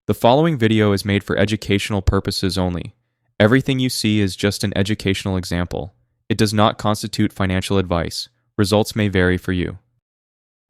The following video is made for educational purposes only. Everything you see is just an educational example. It does not constitute financial advice. Results may vary for you.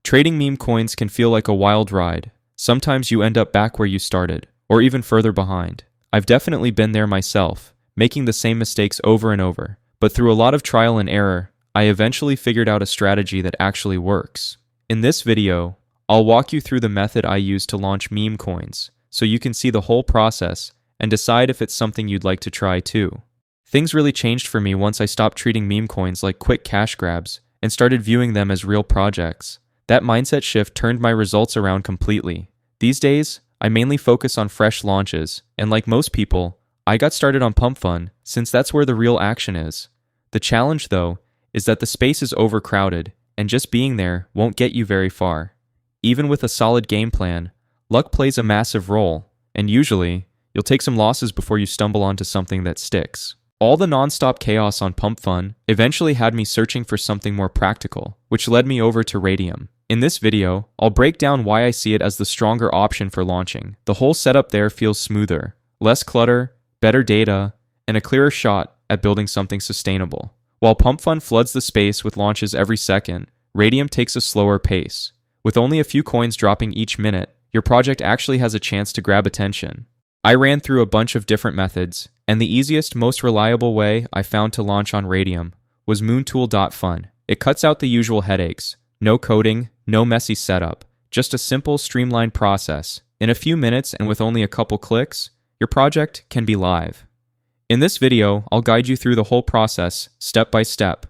Trading meme coins can feel like a wild ride. Sometimes you end up back where you started, or even further behind. I've definitely been there myself, making the same mistakes over and over. But through a lot of trial and error, I eventually figured out a strategy that actually works. In this video, I'll walk you through the method I use to launch meme coins, so you can see the whole process and decide if it's something you'd like to try too. Things really changed for me once I stopped treating meme coins like quick cash grabs and started viewing them as real projects. That mindset shift turned my results around completely. These days, I mainly focus on fresh launches, and like most people, I got started on Pump Fun since that's where the real action is. The challenge, though, is that the space is overcrowded, and just being there won't get you very far. Even with a solid game plan, luck plays a massive role, and usually, you'll take some losses before you stumble onto something that sticks. All the non-stop chaos on Pump Fun eventually had me searching for something more practical, which led me over to Radium. In this video, I'll break down why I see it as the stronger option for launching. The whole setup there feels smoother, less clutter, better data, and a clearer shot at building something sustainable. While Pump Fun floods the space with launches every second, Radium takes a slower pace. With only a few coins dropping each minute, your project actually has a chance to grab attention. I ran through a bunch of different methods, and the easiest, most reliable way I found to launch on Radium was moontool.fun. It cuts out the usual headaches. No coding, no messy setup, just a simple, streamlined process. In a few minutes and with only a couple clicks, your project can be live. In this video, I'll guide you through the whole process, step by step.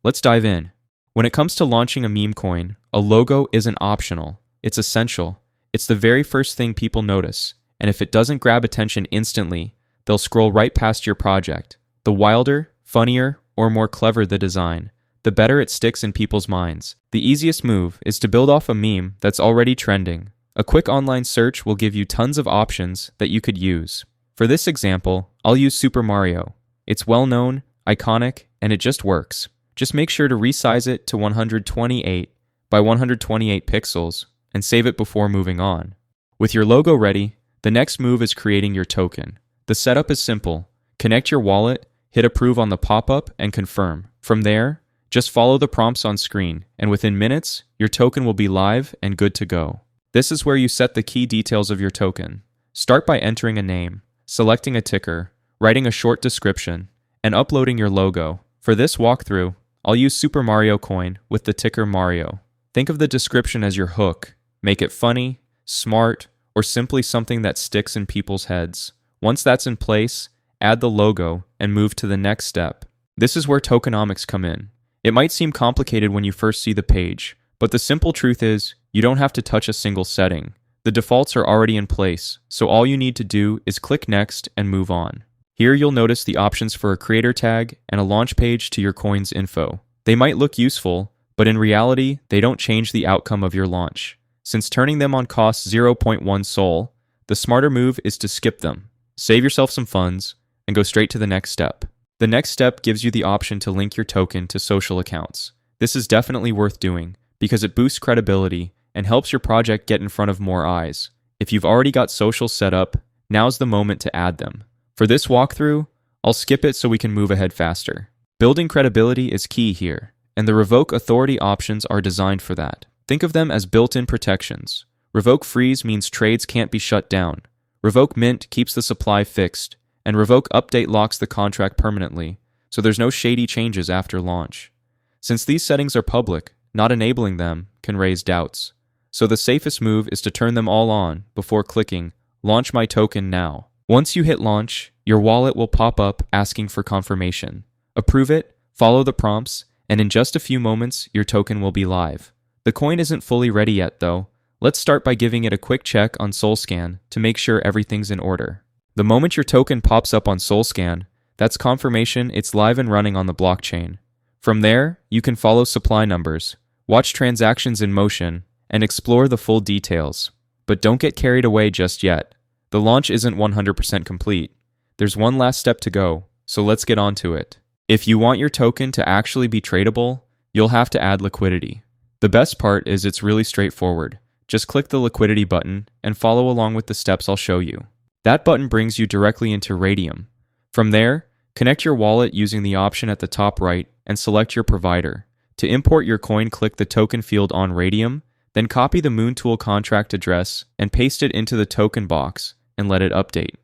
Let's dive in. When it comes to launching a meme coin, a logo isn't optional. It's essential. It's the very first thing people notice, and if it doesn't grab attention instantly, they'll scroll right past your project. The wilder, funnier, or more clever the design, the better it sticks in people's minds. The easiest move is to build off a meme that's already trending. A quick online search will give you tons of options that you could use. For this example, I'll use Super Mario. It's well known, iconic, and it just works. Just make sure to resize it to 128 by 128 pixels and save it before moving on. With your logo ready, the next move is creating your token. The setup is simple. Connect your wallet, hit approve on the pop-up, and confirm. From there, just follow the prompts on screen, and within minutes, your token will be live and good to go. This is where you set the key details of your token. Start by entering a name, selecting a ticker, writing a short description, and uploading your logo. For this walkthrough, I'll use Super Mario Coin with the ticker Mario. Think of the description as your hook. Make it funny, smart, or simply something that sticks in people's heads. Once that's in place, add the logo and move to the next step. This is where tokenomics come in. It might seem complicated when you first see the page, but the simple truth is, you don't have to touch a single setting. The defaults are already in place, so all you need to do is click Next and move on. Here you'll notice the options for a creator tag and a launch page to your coin's info. They might look useful, but in reality, they don't change the outcome of your launch. Since turning them on costs 0.1 Sol, the smarter move is to skip them. Save yourself some funds and go straight to the next step. The next step gives you the option to link your token to social accounts. This is definitely worth doing because it boosts credibility and helps your project get in front of more eyes. If you've already got social set up, now's the moment to add them. For this walkthrough, I'll skip it so we can move ahead faster. Building credibility is key here, and the revoke authority options are designed for that. Think of them as built-in protections. Revoke freeze means trades can't be shut down. Revoke mint keeps the supply fixed, and revoke update locks the contract permanently, so there's no shady changes after launch. Since these settings are public, not enabling them can raise doubts. So the safest move is to turn them all on before clicking Launch My Token Now. Once you hit launch, your wallet will pop up asking for confirmation. Approve it, follow the prompts, and in just a few moments, your token will be live. The coin isn't fully ready yet though. Let's start by giving it a quick check on SolScan to make sure everything's in order. The moment your token pops up on SolScan, that's confirmation it's live and running on the blockchain. From there, you can follow supply numbers, watch transactions in motion, and explore the full details. But don't get carried away just yet. The launch isn't 100% complete. There's one last step to go, so let's get on to it. If you want your token to actually be tradable, you'll have to add liquidity. The best part is it's really straightforward. just click the liquidity button and follow along with the steps I'll show you. That button brings you directly into Radium. From there, connect your wallet using the option at the top right and select your provider. To import your coin, click the token field on Radium, then copy the Moontool contract address and paste it into the token box and let it update.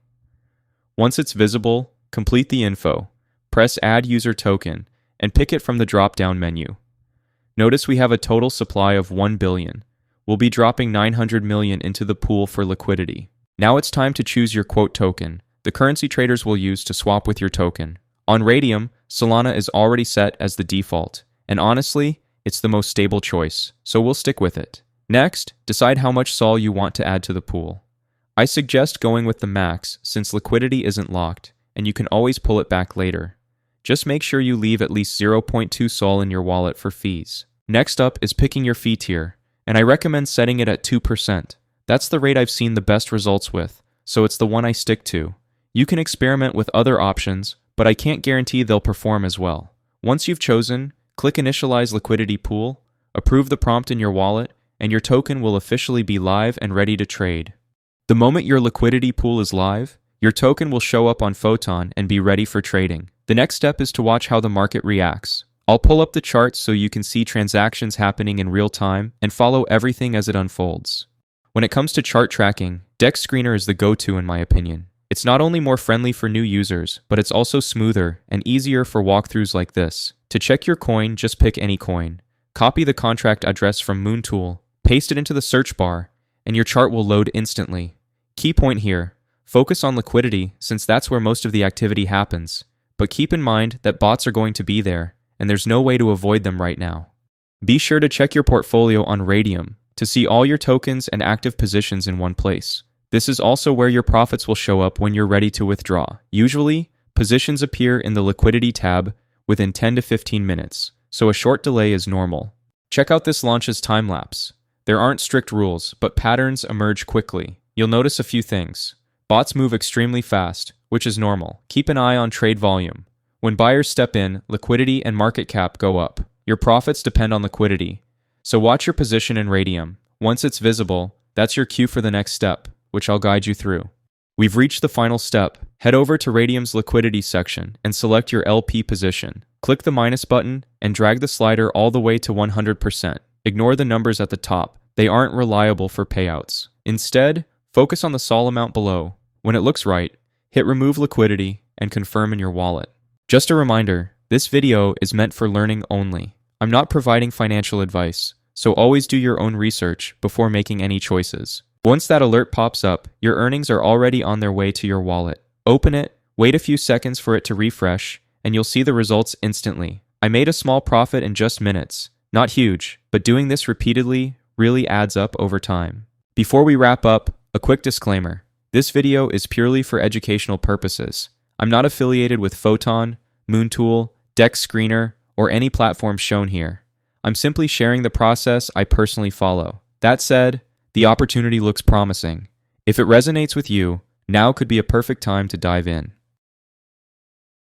Once it's visible, complete the info, press Add User Token, and pick it from the drop-down menu. Notice we have a total supply of 1 billion. We'll be dropping 900 million into the pool for liquidity. Now it's time to choose your quote token, the currency traders will use to swap with your token. On Radium, Solana is already set as the default, and honestly, it's the most stable choice, so we'll stick with it. Next, decide how much Sol you want to add to the pool. I suggest going with the max since liquidity isn't locked, and you can always pull it back later. Just make sure you leave at least 0.2 Sol in your wallet for fees. Next up is picking your fee tier, and I recommend setting it at 2%. That's the rate I've seen the best results with, so it's the one I stick to. You can experiment with other options, but I can't guarantee they'll perform as well. Once you've chosen, click Initialize Liquidity Pool, approve the prompt in your wallet, and your token will officially be live and ready to trade. The moment your liquidity pool is live, your token will show up on Photon and be ready for trading. The next step is to watch how the market reacts. I'll pull up the charts so you can see transactions happening in real time and follow everything as it unfolds. When it comes to chart tracking, DEX Screener is the go-to in my opinion. It's not only more friendly for new users, but it's also smoother and easier for walkthroughs like this. To check your coin, just pick any coin. Copy the contract address from Moontool, paste it into the search bar, and your chart will load instantly. Key point here, focus on liquidity since that's where most of the activity happens. But keep in mind that bots are going to be there, and there's no way to avoid them right now. Be sure to check your portfolio on Radium to see all your tokens and active positions in one place. This is also where your profits will show up when you're ready to withdraw. Usually, positions appear in the liquidity tab within 10 to 15 minutes, so a short delay is normal. Check out this launch's time-lapse. There aren't strict rules, but patterns emerge quickly. You'll notice a few things. Bots move extremely fast, which is normal. Keep an eye on trade volume. When buyers step in, liquidity and market cap go up. Your profits depend on liquidity. So watch your position in Radium. Once it's visible, that's your cue for the next step, which I'll guide you through. We've reached the final step. Head over to Radium's liquidity section and select your LP position. Click the minus button and drag the slider all the way to 100%. Ignore the numbers at the top. They aren't reliable for payouts. Instead, focus on the Sol amount below. When it looks right, hit remove liquidity and confirm in your wallet. Just a reminder, this video is meant for learning only. I'm not providing financial advice, so always do your own research before making any choices. Once that alert pops up, your earnings are already on their way to your wallet. Open it, wait a few seconds for it to refresh, and you'll see the results instantly. I made a small profit in just minutes. Not huge, but doing this repeatedly really adds up over time. Before we wrap up, a quick disclaimer. This video is purely for educational purposes. I'm not affiliated with Photon, Moontool, DEX Screener, or any platform shown here. I'm simply sharing the process I personally follow. That said, the opportunity looks promising. If it resonates with you, now could be a perfect time to dive in.